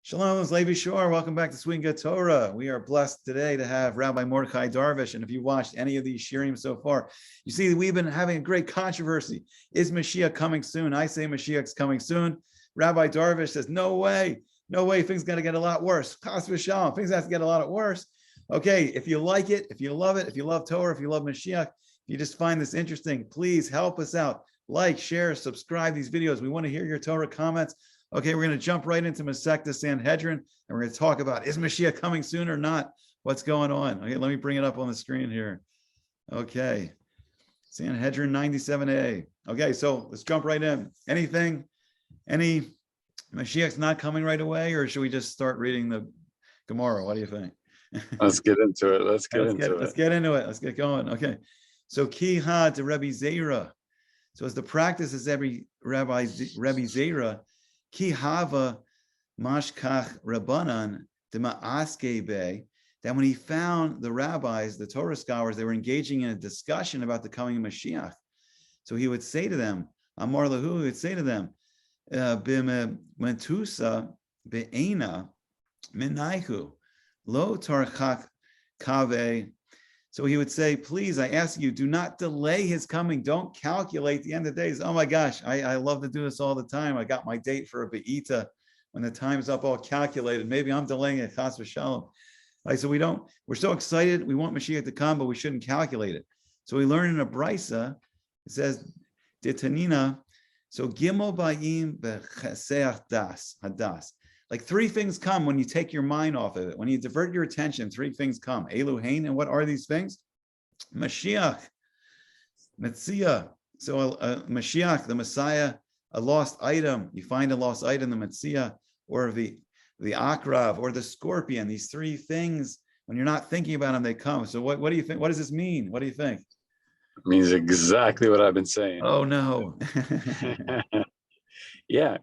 Shalom, it's Levi Shore. Welcome back to Swing Good Torah. We are blessed today to have Rabbi Mordechai Darvish. And if you watched any of these shirim so far, you see that we've been having a great controversy. Is Mashiach coming soon? I say Mashiach's coming soon. Rabbi Darvish says, no way, things got to get a lot worse. Chas v'shalom, things have to get a lot worse. Okay, if you like it, if you love it, if you love Torah, if you love Mashiach, if you just find this interesting, please help us out. Like, share, subscribe these videos. We want to hear your Torah comments. Okay, we're going to jump right into Masechta Sanhedrin, and we're going to talk about, is Mashiach coming soon or not? What's going on? Okay, let me bring it up on the screen here. Okay, Sanhedrin 97a. Okay, so let's jump right in. Any Mashiach's not coming right away, or should we just start reading the Gemara? What do you think? Let's get into it. Let's get into it. Let's get going. Okay, so Kiha to Rebbe Zera. So as the practice is every Rebbe Zera, Ki hava mashkach rabbanan dema'aske be, that when he found the rabbis, the Torah scholars, they were engaging in a discussion about the coming of Mashiach. So he would say to them, Amar lahu, he would say to them, B'metusa be'ena minaihu lo tarchak kave. So he would say, please, I ask you, do not delay his coming. Don't calculate the end of days. Oh my gosh, I love to do this all the time. I got my date for a be'ita. When the time's up, all calculated. Maybe I'm delaying it, chas v'shalom. Right, so we're so excited. We want Mashiach to come, but we shouldn't calculate it. So we learn in a brisa, it says, Ditanina, so gimel ba'im becheseach das, hadas. Like three things come when you take your mind off of it. When you divert your attention, three things come. Eluhain, and what are these things? Mashiach, Metzia. So Mashiach, the Messiah, a lost item. You find a lost item, the Metzia, or the Akrav, or the scorpion. These three things, when you're not thinking about them, they come. So what do you think? What does this mean? What do you think? It means exactly what I've been saying. Oh, no. Yeah,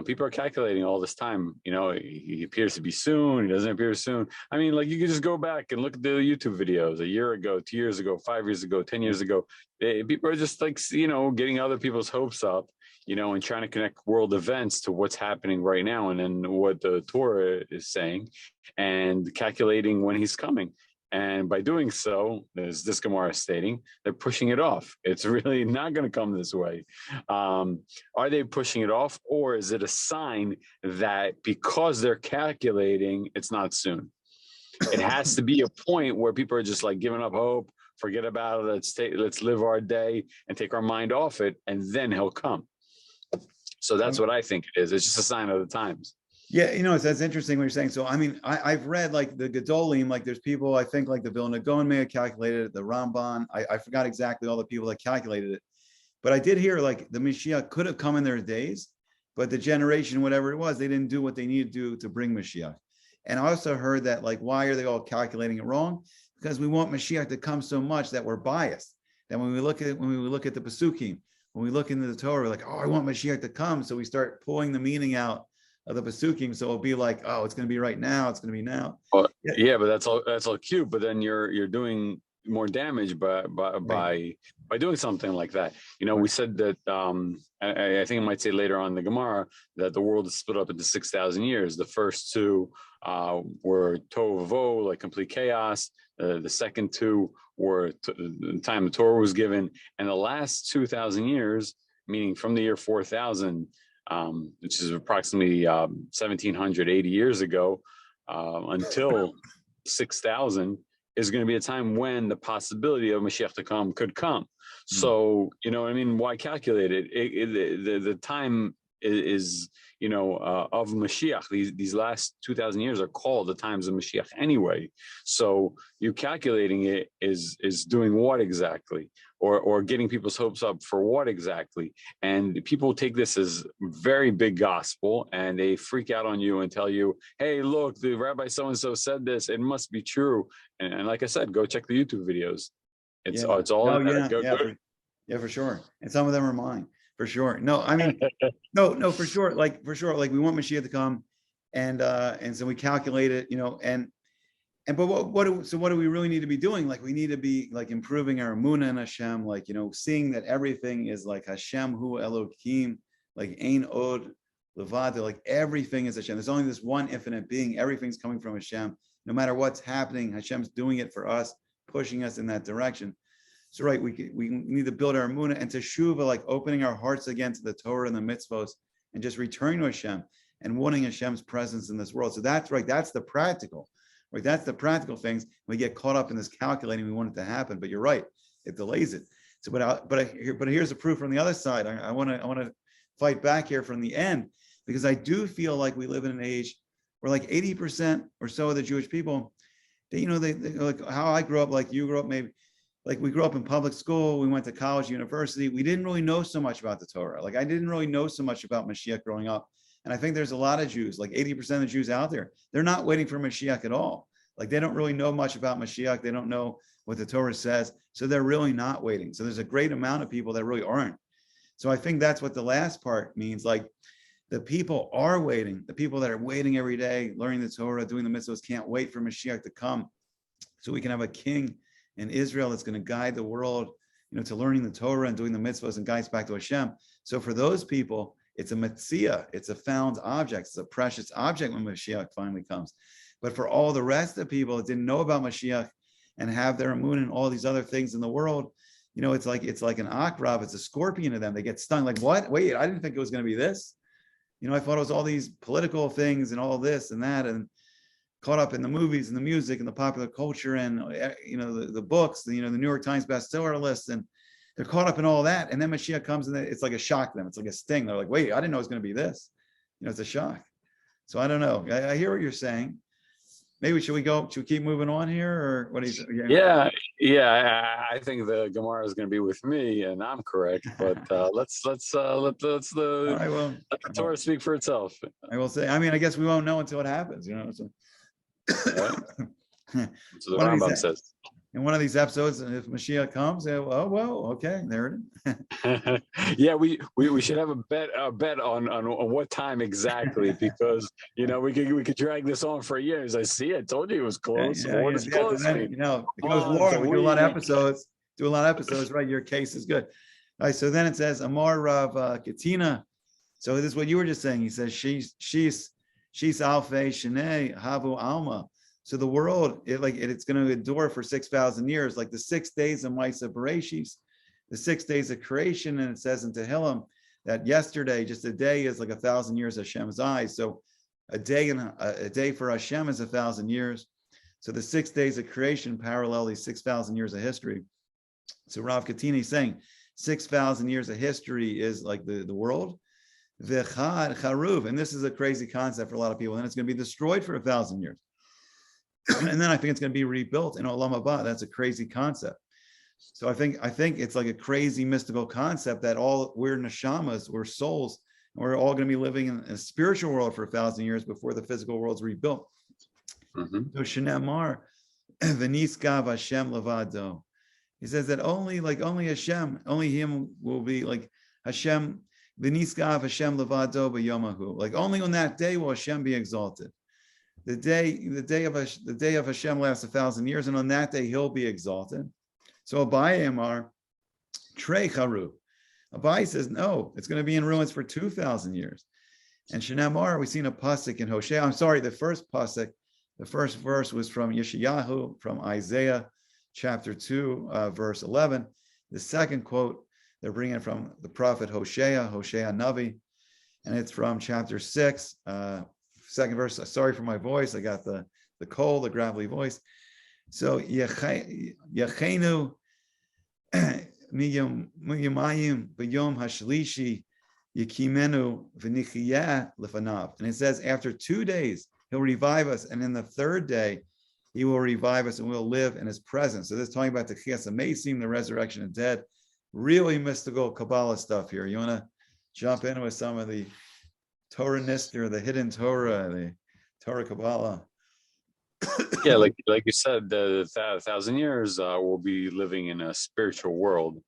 people are calculating all this time. You know, he appears to be soon. He doesn't appear soon. I mean, like, you can just go back and look at the YouTube videos a year ago, 2 years ago, 5 years ago, 10 years ago. People are just like, getting other people's hopes up, and trying to connect world events to what's happening right now, and then what the Torah is saying, and calculating when he's coming. And by doing so, as this Gemara is stating, they're pushing it off. It's really not going to come this way. Are they pushing it off, or is it a sign that because they're calculating, it's not soon? It has to be a point where people are just like giving up hope, forget about it, let's live our day and take our mind off it, and then he'll come. So that's what I think it is. It's just a sign of the times. Yeah, that's interesting what you're saying. So, I mean, I've read like the Gedolim, like there's people, I think like the Vilna Gaon may have calculated it, the Ramban. I forgot exactly all the people that calculated it. But I did hear like the Mashiach could have come in their days, but the generation, whatever it was, they didn't do what they needed to do to bring Mashiach. And I also heard that like, why are they all calculating it wrong? Because we want Mashiach to come so much that we're biased. That when we look at the Pesukim, when we look into the Torah, we're like, oh, I want Mashiach to come. So we start pulling the meaning out of the Pesukim, so it'll be like, oh, it's going to be right now. It's going to be now. Well, yeah, but that's all cute. But then you're doing more damage by doing something like that. We said that. I think I might say later on in the Gemara that the world is split up into 6,000 years. The first two were tohu vavohu, like complete chaos. The second two were the time the Torah was given, and the last 2,000 years, meaning from the year 4,000. Which is approximately 1,780 years ago, until 6,000 is going to be a time when the possibility of Mashiach to come could come. So, why calculate it? The time is of Mashiach. These last 2,000 years are called the times of Mashiach anyway. So you calculating it is doing what exactly? Or getting people's hopes up for what exactly? And people take this as very big gospel, and they freak out on you and tell you, hey, look, the Rabbi so-and-so said this, it must be true. And like I said, go check the YouTube videos. It's all in there. Yeah, for sure. And some of them are mine, for sure. No, I mean, no, for sure. Like we want Mashiach to come, and so we calculate it, but what do we really need to be doing? Like, we need to be like improving our emunah in Hashem, like, seeing that everything is like Hashem hu Elokim, like ein od Levada, like everything is Hashem. There's only this one infinite being. Everything's coming from Hashem. No matter what's happening, Hashem's doing it for us, pushing us in that direction. So right, we need to build our emunah and teshuva, like opening our hearts again to the Torah and the mitzvos, and just returning to Hashem and wanting Hashem's presence in this world. So that's right. That's the practical, right? That's the practical things. We get caught up in this calculating. We want it to happen, but you're right. It delays it. So, but here's the proof from the other side. I want to fight back here from the end, because I do feel like we live in an age where like 80% or so of the Jewish people, they like how I grew up, like you grew up, maybe like we grew up in public school, we went to college, university. We didn't really know so much about the Torah. Like I didn't really know so much about Mashiach growing up. And I think there's a lot of Jews, like 80% of the Jews out there, they're not waiting for Mashiach at all. Like they don't really know much about Mashiach. They don't know what the Torah says. So they're really not waiting. So there's a great amount of people that really aren't. So I think that's what the last part means. Like the people are waiting. The people that are waiting every day, learning the Torah, doing the mitzvahs, can't wait for Mashiach to come, so we can have a king in Israel that's going to guide the world, to learning the Torah and doing the mitzvahs and guides back to Hashem. So for those people, it's a metzia, it's a found object, it's a precious object when Mashiach finally comes. But for all the rest of the people that didn't know about Mashiach and have their emunah and all these other things in the world, it's like an akrab, it's a scorpion to them. They get stung. Like, what? Wait, I didn't think it was going to be this. I thought it was all these political things and all this and that, and caught up in the movies and the music and the popular culture and the books, the New York Times bestseller list, and they're caught up in all that. And then Mashiach comes and it's like a shock to them. It's like a sting. They're like, wait, I didn't know it was going to be this. It's a shock. So I don't know. I hear what you're saying. Maybe should we keep moving on here, or what do you think? Yeah. I think the Gemara is going to be with me, and I'm correct. But let's let the Torah speak for itself. I will say. I mean, I guess we won't know until it happens. So. Right. So the Rambam says. In one of these episodes, if Mashiach comes, oh well, okay, there it is. Yeah, we should have a bet on what time exactly, because we could drag this on for years. I told you it was close. What is close? Then, it goes long. We do a lot of episodes. Right? Your case is good. All right. So then it says Amar Rav Katina. So this is what you were just saying. He says she's alfei shenei havu alma. So the world, it's going to endure for 6,000 years, like the 6 days of Maisa Bereshis, the 6 days of creation. And it says in Tehillim that yesterday, just a day is like 1,000 years of Hashem's eyes. So a day for Hashem is 1,000 years. So the 6 days of creation parallel these 6,000 years of history. So Rav Katini is saying 6,000 years of history is like the world. V'chad charuv, and this is a crazy concept for a lot of people. And it's going to be destroyed for 1,000 years. And then I think it's going to be rebuilt in Olam Haba. That's a crazy concept. So I think it's like a crazy mystical concept that we're neshamas, we're souls, and we're all going to be living in a spiritual world for 1,000 years before the physical world's rebuilt. So Shnei v'niskav Hashem levado. He says that only Hashem, only Him will be like Hashem. V'niskav Hashem levado b'yomahu. Like only on that day will Hashem be exalted. The day of Hashem lasts 1,000 years, and on that day He'll be exalted. So Abaye Amar Trei Charu. Abaye says no, it's going to be in ruins for 2,000 years. And Shnei Amar, we've seen a pasuk in Hosea. I'm sorry, the first pasuk, the first verse was from Yeshayahu, from Isaiah chapter 2, verse 11. The second quote they're bringing from the prophet Hosea Navi, and it's from chapter 6. Second verse, sorry for my voice. I got the cold, the gravelly voice. So, Yachenu miyamayim b'yom hashlishi yikimenu v'nichiyah lefanav. And it says, after 2 days, He'll revive us. And in the third day, He will revive us and we'll live in His presence. So this is talking about the Chiyas HaMeisim, the resurrection of dead. Really mystical Kabbalah stuff here. You want to jump in with some of the Torah Nister, the hidden Torah, the Torah Kabbalah. Yeah, like you said, the 1,000 years we'll be living in a spiritual world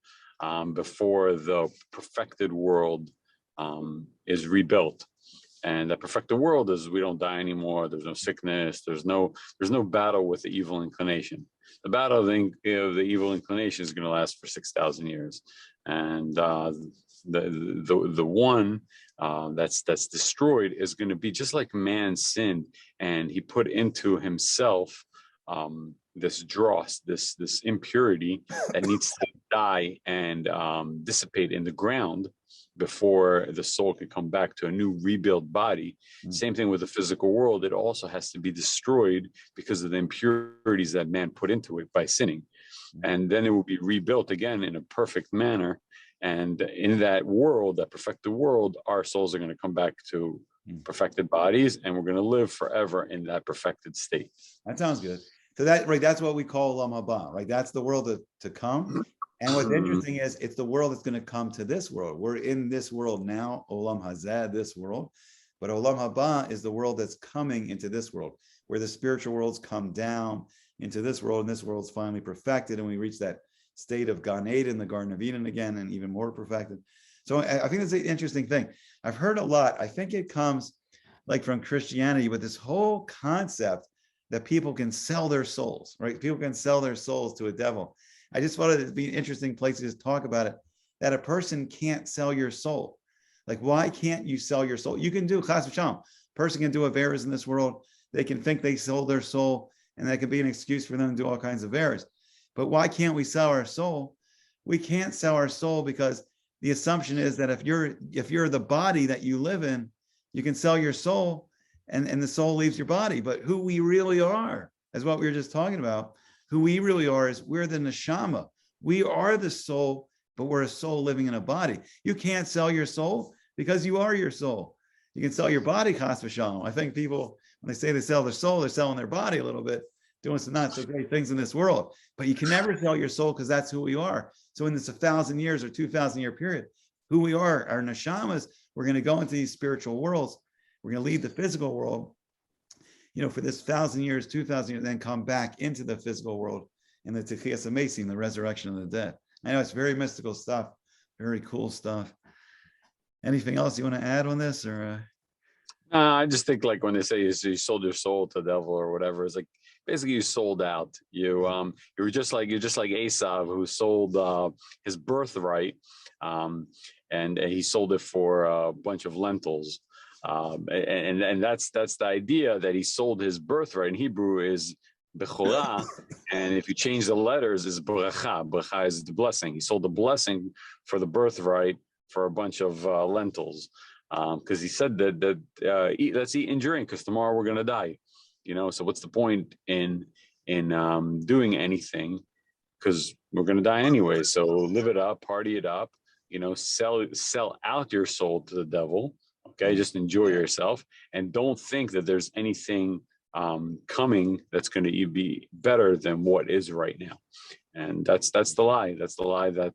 before the perfected world is rebuilt. And that perfected world is we don't die anymore. There's no sickness. There's no battle with the evil inclination. The battle of the evil inclination is going to last for 6,000 years, and the one that's destroyed is going to be just like man sinned, and he put into himself this dross, this impurity that needs to die and dissipate in the ground before the soul can come back to a new rebuilt body. Same thing with the physical world. It also has to be destroyed because of the impurities that man put into it by sinning. And then it will be rebuilt again in a perfect manner. And in that world, that perfected world, our souls are going to come back to perfected bodies, and we're going to live forever in that perfected state. That sounds good. So that's what we call Olam Haba, right? That's the world to come. And what's interesting is it's the world that's going to come to this world. We're in this world now, Olam Hazeh, this world. But Olam Haba is the world that's coming into this world, where the spiritual worlds come down into this world, and this world's finally perfected, and we reach that state of Gan Eden, the Garden of Eden again, and even more perfected. So I think that's an interesting thing. I've heard a lot. I think it comes like from Christianity with this whole concept that people can sell their souls, right? People can sell their souls to a devil. I just thought it'd be an interesting place to just talk about it, that a person can't sell your soul. Like, why can't you sell your soul? You can do chas v'shalom. A person can do averas in this world. They can think they sold their soul, and that could be an excuse for them to do all kinds of averas. But why can't we sell our soul? We can't sell our soul because the assumption is that if you're the body that you live in, you can sell your soul, and the soul leaves your body. But who we really are, as what we were just talking about, who we really are is we're the neshama. We are the soul, but we're a soul living in a body. You can't sell your soul because you are your soul. You can sell your body, chas v'shalom. I think people, when they say they sell their soul, they're selling their body a little bit, doing some not so great things in this world. But you can never sell your soul because that's who we are. So in this 1,000 years or 2,000 year period, who we are, our neshamas, we're going to go into these spiritual worlds. We're going to leave the physical world, for this 1,000 years, 2,000 years, then come back into the physical world in the Techiyas Amesim, the resurrection of the dead. I know it's very mystical stuff, very cool stuff. Anything else you want to add on this, or? I just think like when they say you sold your soul to the devil or whatever, it's like basically you sold out. You're just like Esav, who sold his birthright, and he sold it for a bunch of lentils. And that's the idea, that he sold his birthright. In Hebrew is bechorah, and if you change the letters, is bracha. Bracha is the blessing. He sold the blessing for the birthright for a bunch of lentils, because he said that let's eat and drink, because tomorrow we're going to die. So what's the point in doing anything, because we're going to die anyway? So live it up, party it up. Sell out your soul to the devil. Okay, just enjoy yourself, and don't think that there's anything coming that's going to be better than what is right now. And that's the lie. That's the lie that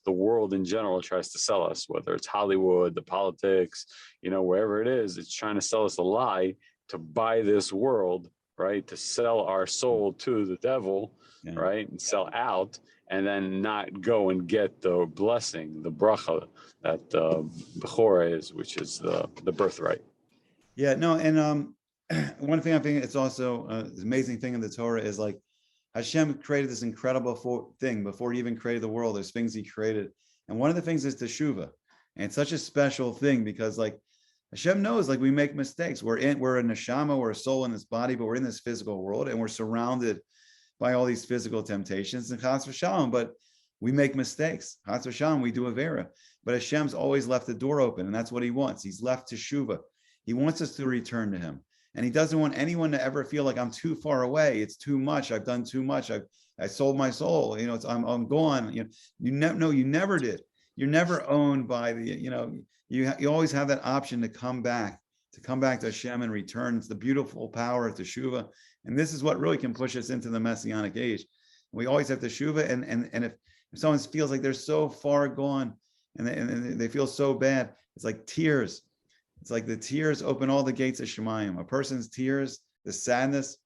the world in general tries to sell us, whether it's Hollywood, the politics, wherever it is. It's trying to sell us a lie to buy this world, right? To sell our soul to the devil, right? And sell out, and then not go and get the blessing, the bracha that Bechorah is, which is the birthright. Yeah, no, and one thing I think it's also an amazing thing in the Torah is like Hashem created this incredible thing before he even created the world. There's things he created, and one of the things is teshuvah, and it's such a special thing because like Hashem knows, like we make mistakes. We're a neshama, we're a soul in this body, but we're in this physical world, and we're surrounded by all these physical temptations and chas v'shalom, but we make mistakes. Chas v'shalom, we do avera, but Hashem's always left the door open, and that's what he wants. He's left teshuvah. He wants us to return to him, and he doesn't want anyone to ever feel like I'm too far away. It's too much. I've done too much. I sold my soul. I'm gone. You never did. You're never owned by the. You always have that option to come back to Hashem and return. It's the beautiful power of teshuvah. And this is what really can push us into the Messianic age. We always have teshuvah, and if someone feels like they're so far gone and they feel so bad, it's like tears. It's like the tears open all the gates of Shemayim. A person's tears, the sadness,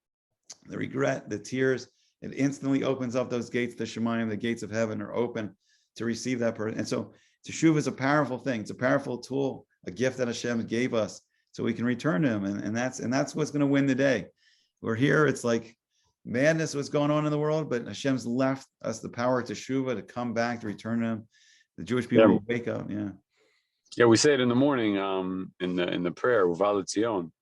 the regret, the tears, it instantly opens up those gates to Shemayim. The gates of heaven are open to receive that person. And so teshuvah is a powerful thing. It's a powerful tool, a gift that Hashem gave us so we can return to him. And that's what's going to win the day. We're here. It's like madness, what's going on in the world, but Hashem's left us the power to teshuvah, to come back, to return to him. The Jewish people will wake up. Yeah. Yeah, we say it in the morning in the prayer, Uva Zion,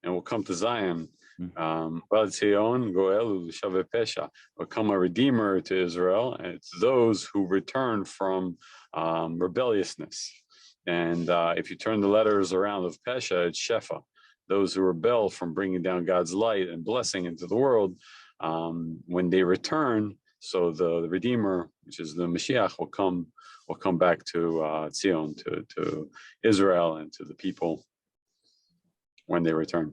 and we'll come to Zion. Uva Zion, Goel Shaveh Pesha, will come a redeemer to Israel, and it's those who return from rebelliousness. And if you turn the letters around of Pesha, it's Shefa, those who rebel from bringing down God's light and blessing into the world. When they return, so the Redeemer, which is the Mashiach, will come back to Zion, to Israel, and to the people when they return.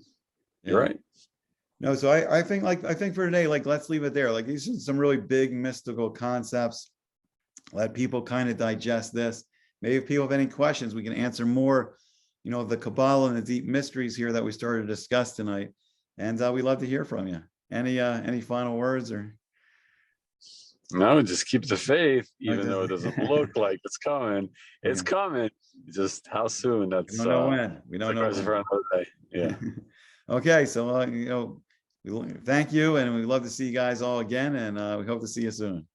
You're right. No, so I think for today, like, let's leave it there. Like, these are some really big mystical concepts. Let people kind of digest this. Maybe if people have any questions, we can answer more, of the Kabbalah and the deep mysteries here that we started to discuss tonight. And we'd love to hear from you. Any final words or? No, just keep the faith, even though it doesn't look like it's coming. It's coming. Just how soon? That's we don't know when. We don't know when. For another day. Yeah. Okay, so thank you, and we'd love to see you guys all again, and we hope to see you soon.